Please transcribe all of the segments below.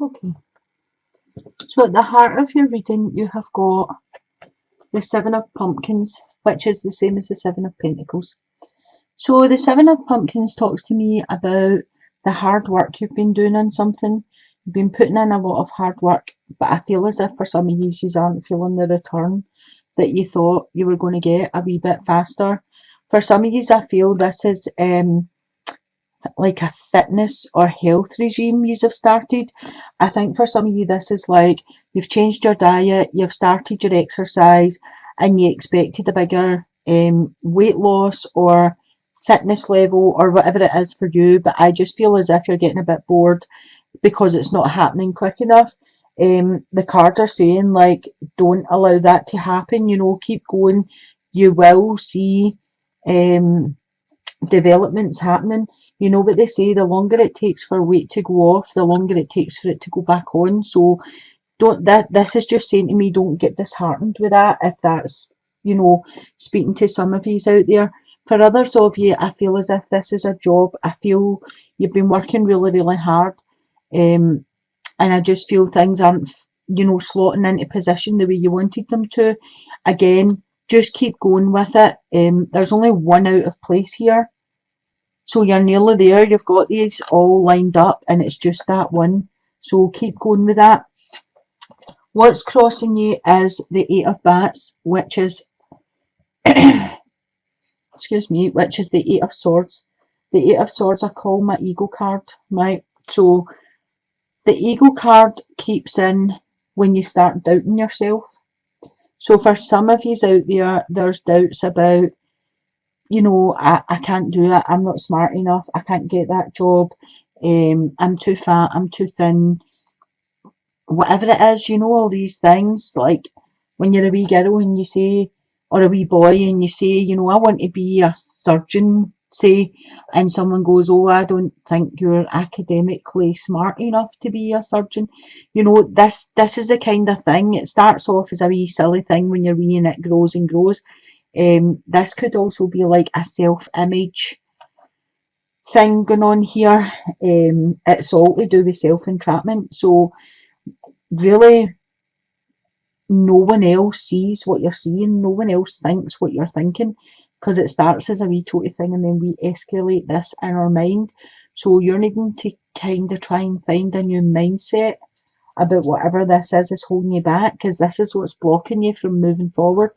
Okay. So at the heart of your reading, you have got the Seven of Pumpkins, which is the same as the Seven of Pentacles. So the Seven of Pumpkins talks to me about the hard work you've been doing on something. You've been putting in a lot of hard work, but I feel as if for some of you, you aren't feeling the return that you thought you were going to get a wee bit faster. For some of you, I feel this is like a fitness or health regime you have started. I think for some of you, this is like you've changed your diet, you've started your exercise, and you expected a bigger weight loss or fitness level or whatever it is for you. But I just feel as if you're getting a bit bored because it's not happening quick enough. The cards are saying, like, don't allow that to happen, keep going. You will see um, developments happening. You know what they say, the longer it takes for weight to go off, the longer it takes for it to go back on. So don't that this is just saying to me, don't get disheartened with that if that's, speaking to some of you out there. For others of you, I feel as if this is a job. I feel you've been working really, really hard. Um, and I just feel things aren't, slotting into position the way you wanted them to. Again, just keep going with it. There's only one out of place here. So you're nearly there. You've got these all lined up and it's just that one. So keep going with that. What's crossing you is the Eight of Bats, which is, excuse me, which is the Eight of Swords. The Eight of Swords I call my ego card, right? So the ego card keeps in when you start doubting yourself. So for some of you out there, there's doubts about, I can't do it. I'm not smart enough. I can't get that job. I'm too fat. I'm too thin. Whatever it is, all these things. Like when you're a wee girl and you say, or a wee boy and you say, I want to be a surgeon, say, and someone goes, oh, I don't think you're academically smart enough to be a surgeon. This is the kind of thing. It starts off as a wee silly thing when you're wee and it grows and grows. This could also be like a self-image thing going on here. It's all to do with self-entrapment. So really, no one else sees what you're seeing. No one else thinks what you're thinking because it starts as a wee toty thing and then we escalate this in our mind. So you're needing to kind of try and find a new mindset about whatever this is holding you back because this is what's blocking you from moving forward.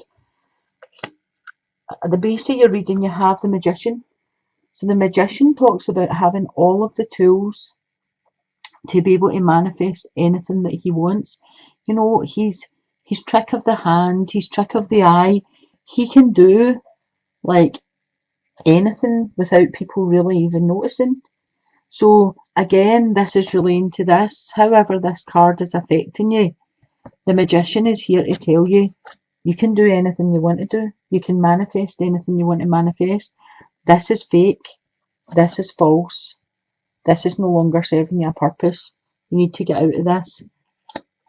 At the base of your reading, you have the Magician. So the Magician talks about having all of the tools to be able to manifest anything that he wants. He's trick of the hand, he's trick of the eye. He can do like anything without people really even noticing. So again, this is relating to this. However this card is affecting you, the Magician is here to tell you you can do anything you want to do. You can manifest anything you want to manifest. This is fake. This is false. This is no longer serving you a purpose. You need to get out of this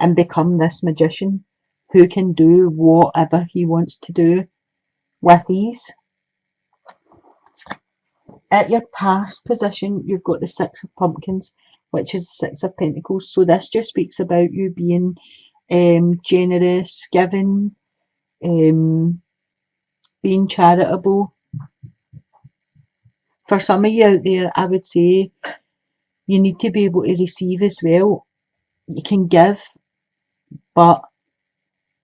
and become this magician who can do whatever he wants to do with ease. At your past position, you've got the Six of Pumpkins, which is the Six of Pentacles. So this just speaks about you being generous, giving, being charitable. For some of you out there, I would say you need to be able to receive as well. You can give, but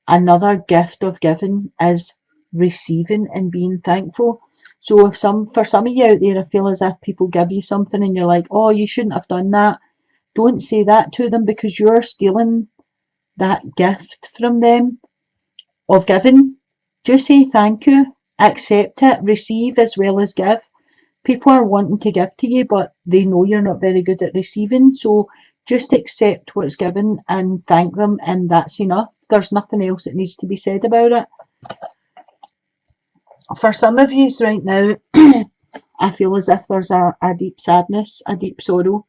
another gift of giving is receiving and being thankful. So for some of you out there, I feel as if people give you something and you're like, oh, you shouldn't have done that. Don't say that to them because you're stealing that gift from them of giving. Just say thank you, accept it, receive as well as give. People are wanting to give to you, but they know you're not very good at receiving. So just accept what's given and thank them, and that's enough. There's nothing else that needs to be said about it. For some of you right now, I feel as if there's a deep sadness, a deep sorrow.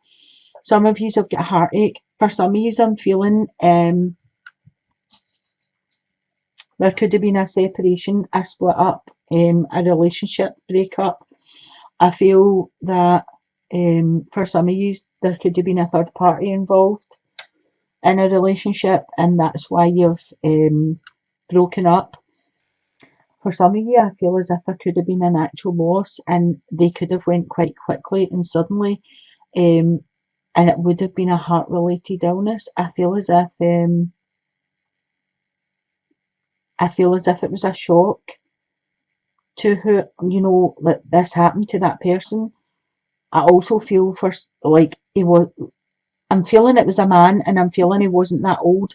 Some of you have got a heartache. For some of you, I'm feeling there could have been a separation, a split up, a relationship breakup. I feel that for some of you, there could have been a third party involved. in a relationship, and that's why you've broken up. For some of you, I feel as if there could have been an actual loss, and they could have went quite quickly and suddenly, um, and it would have been a heart-related illness. I feel as if it was a shock to who, that this happened to that person. I also feel for like he was. I'm feeling it was a man, and I'm feeling he wasn't that old,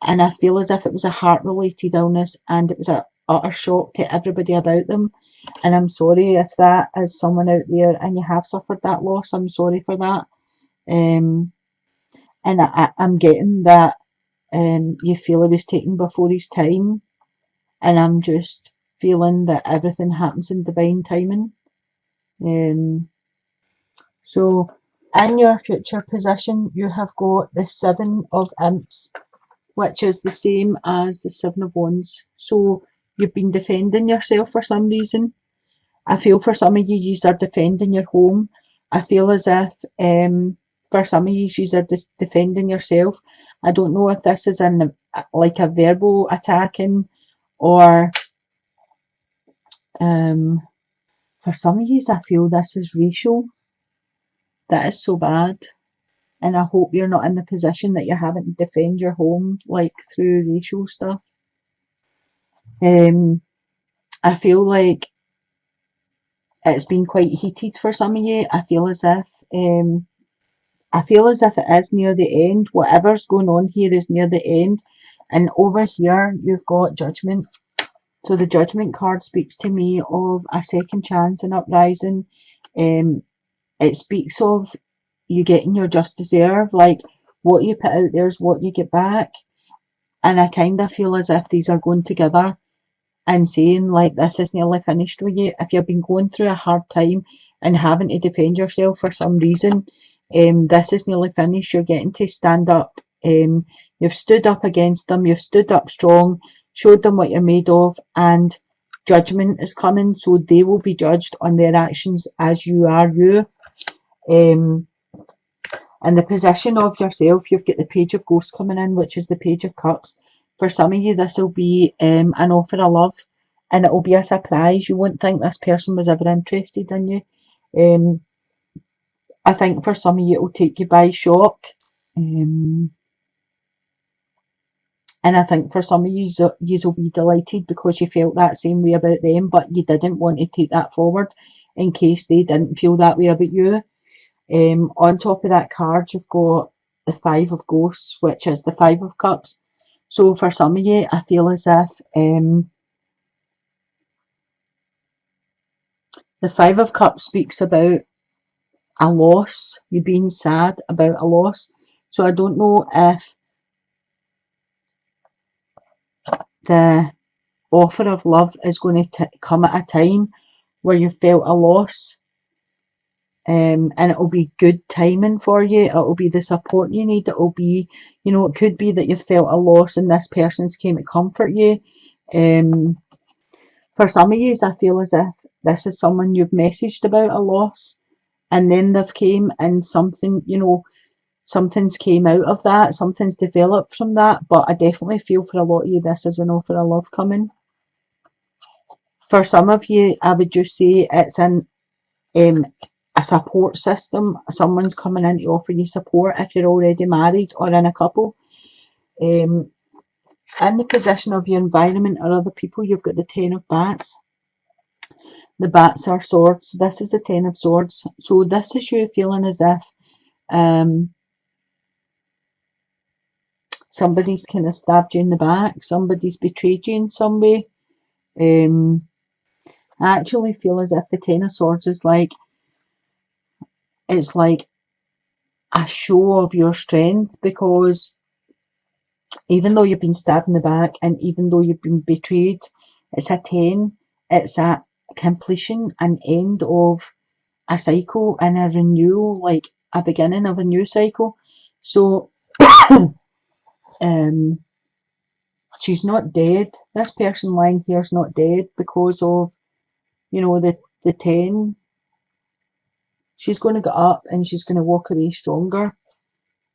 and I feel as if it was a heart-related illness, and it was a utter shock to everybody about them. And I'm sorry if that is someone out there and you have suffered that loss. I'm sorry for that. Um, and I'm getting that you feel he was taken before his time, and I'm just feeling that everything happens in divine timing. Um, so in your future position, you have got the Seven of Imps, which is the same as the Seven of Wands. So you've been defending yourself for some reason. I feel for some of you, you are defending your home. I feel as if for some of you, you are just defending yourself. I don't know if this is like a verbal attacking, or for some of you, I feel this is racial. That is so bad. And I hope you're not in the position that you're having to defend your home like through racial stuff. I feel like it's been quite heated for some of you. I feel as if it is near the end. Whatever's going on here is near the end. And over here you've got Judgment. So the Judgment card speaks to me of a second chance and uprising. It speaks of you getting your just deserve. Like, what you put out there is what you get back. And I kind of feel as if these are going together, and saying like this is nearly finished with you. If you've been going through a hard time and having to defend yourself for some reason, this is nearly finished. You're getting to stand up. You've stood up against them. You've stood up strong, showed them what you're made of, and Judgment is coming. So they will be judged on their actions as you are you. In the position of yourself, you've got the Page of Ghosts coming in, which is the Page of Cups. For some of you, this will be an offer of love, and it will be a surprise. You won't think this person was ever interested in you. I think for some of you, it will take you by shock. And I think for some of you, you will be delighted because you felt that same way about them, but you didn't want to take that forward in case they didn't feel that way about you. On top of that card, you've got the Five of Ghosts, which is the Five of Cups. So for some of you, I feel as if the Five of Cups speaks about a loss, you being sad about a loss. So I don't know if the offer of love is going to come at a time where you felt a loss. And it will be good timing for you. It will be the support you need. It will be, it could be that you felt a loss and this person's came to comfort you. For some of you, I feel as if this is someone you've messaged about a loss, and then they've came and something's came out of that, something's developed from that. But I definitely feel for a lot of you, this is an offer of love coming. For some of you, I would just say it's a support system. Someone's coming in to offer you support if you're already married or in a couple. In the position of your environment or other people, you've got the Ten of Bats. The bats are swords. This is the Ten of Swords. So this is you feeling as if somebody's kind of stabbed you in the back. Somebody's betrayed you in some way. I actually feel as if the Ten of Swords is like, it's like a show of your strength, because even though you've been stabbed in the back and even though you've been betrayed, it's a 10. It's a completion, an end of a cycle and a renewal, like a beginning of a new cycle. So she's not dead. This person lying here is not dead because of, the 10. She's going to get up and she's going to walk away stronger.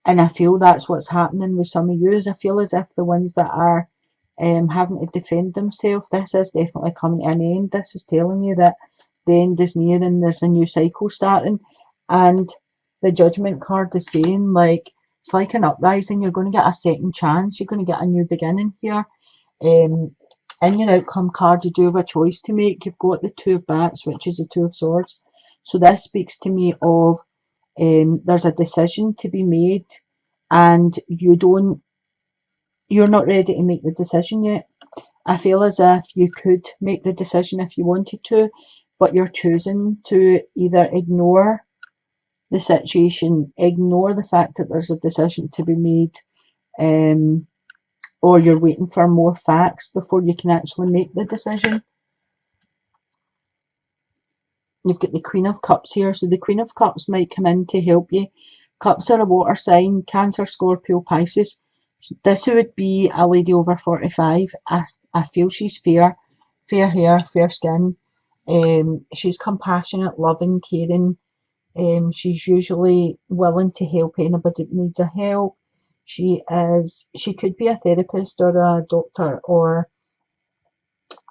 And I feel that's what's happening with some of you. I feel as if the ones that are having to defend themselves, this is definitely coming to an end. This is telling you that the end is near and there's a new cycle starting. And the judgment card is saying, like, it's like an uprising. You're going to get a second chance. You're going to get a new beginning here. In your outcome card, you do have a choice to make. You've got the Two of Bats, which is the Two of Swords. So this speaks to me of there's a decision to be made, and you're not ready to make the decision yet. I feel as if you could make the decision if you wanted to, but you're choosing to either ignore the situation, ignore the fact that there's a decision to be made, or you're waiting for more facts before you can actually make the decision. You've got the Queen of Cups here, so the Queen of Cups might come in to help you. Cups are a water sign, Cancer, Scorpio, Pisces. This would be a lady over 45. I feel she's fair hair, fair skin. She's compassionate, loving, caring. She's usually willing to help anybody that needs a help. She could be a therapist or a doctor or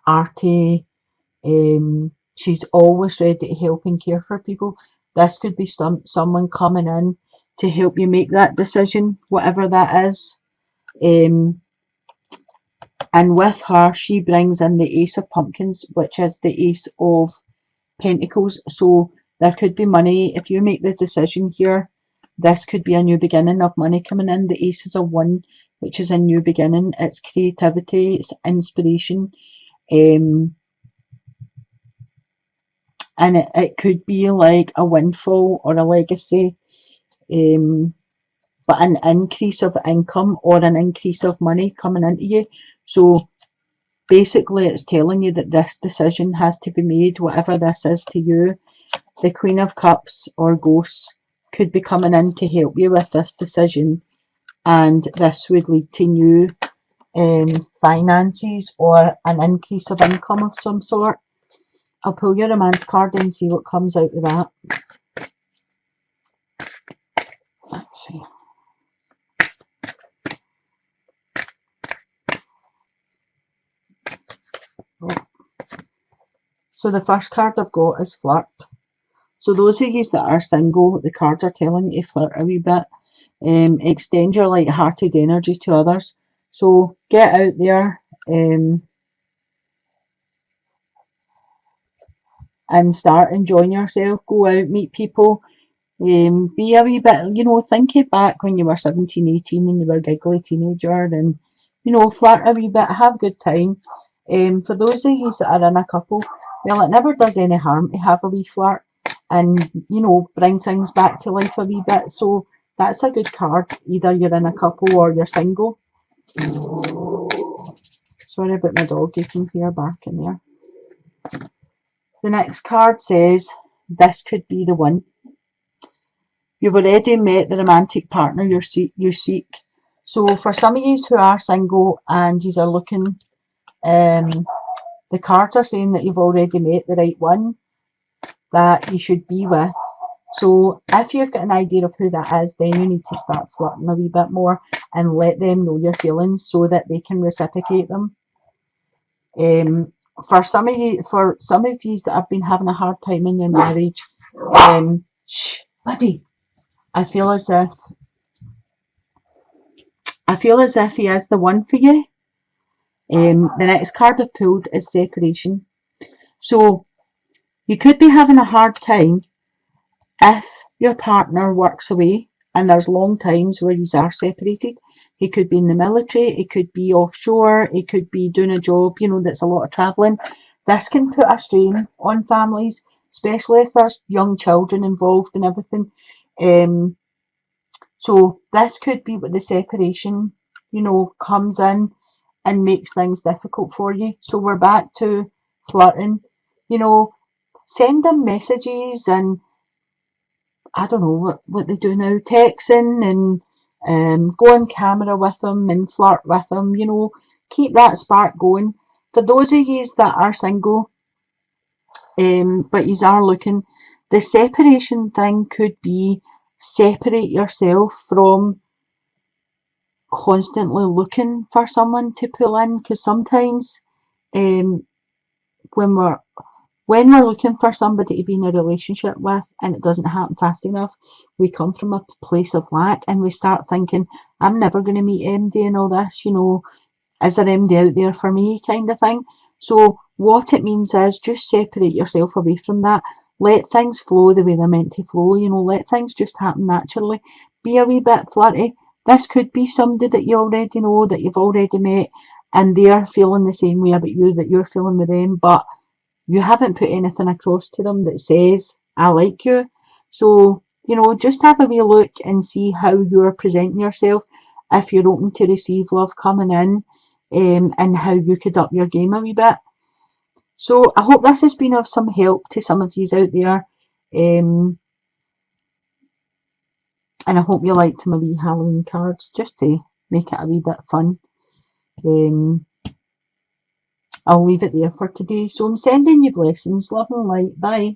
arty. She's always ready to help and care for people. This could be someone coming in to help you make that decision, whatever that is. And with her, she brings in the Ace of Pumpkins, which is the Ace of Pentacles. So there could be money. If you make the decision here, this could be a new beginning of money coming in. The Ace is a 1, which is a new beginning. It's creativity, it's inspiration. And it could be like a windfall or a legacy, but an increase of income or an increase of money coming into you. So basically it's telling you that this decision has to be made, whatever this is to you. The Queen of Cups or ghosts could be coming in to help you with this decision, and this would lead to new finances or an increase of income of some sort. I'll pull your romance card and see what comes out of that. Let's see. Oh. So the first card I've got is flirt. So those of you that are single, the cards are telling you to flirt a wee bit. Extend your light-hearted energy to others. So get out there and start enjoying yourself. Go out, meet people. Be a wee bit, think back when you were 17, 18 and you were a giggly teenager, and, flirt a wee bit, have a good time. For those of you that are in a couple, well, it never does any harm to have a wee flirt and, bring things back to life a wee bit. So that's a good card. Either you're in a couple or you're single. Sorry about my dog, you can hear barking there. The next card says, this could be the one. You've already met the romantic partner you seek. So for some of you who are single and you are looking, the cards are saying that you've already met the right one that you should be with. So if you've got an idea of who that is, then you need to start flirting a wee bit more and let them know your feelings so that they can reciprocate them. For some of you that have been having a hard time in your marriage, shh, buddy. I feel as if he is the one for you. The next card I've pulled is separation. So you could be having a hard time if your partner works away, and there's long times where you are separated. He could be in the military, he could be offshore, he could be doing a job, that's a lot of travelling. This can put a strain on families, especially if there's young children involved and everything. So this could be what the separation, comes in and makes things difficult for you. So we're back to flirting, send them messages and I don't know what they do now, texting and go on camera with them and flirt with them, keep that spark going. For those of you that are single, but you are looking, the separation thing could be separate yourself from constantly looking for someone to pull in, because sometimes um, when we're looking for somebody to be in a relationship with and it doesn't happen fast enough, we come from a place of lack and we start thinking, I'm never going to meet MD and all this, is there MD out there for me, kind of thing. So what it means is just separate yourself away from that. Let things flow the way they're meant to flow, let things just happen naturally. Be a wee bit flirty. This could be somebody that you already know, that you've already met, and they're feeling the same way about you that you're feeling with them, but you haven't put anything across to them that says, I like you. So, just have a wee look and see how you're presenting yourself, if you're open to receive love coming in, and how you could up your game a wee bit. So I hope this has been of some help to some of you out there. And I hope you liked my wee Halloween cards, just to make it a wee bit fun. I'll leave it there for today. So I'm sending you blessings, love and light. Bye.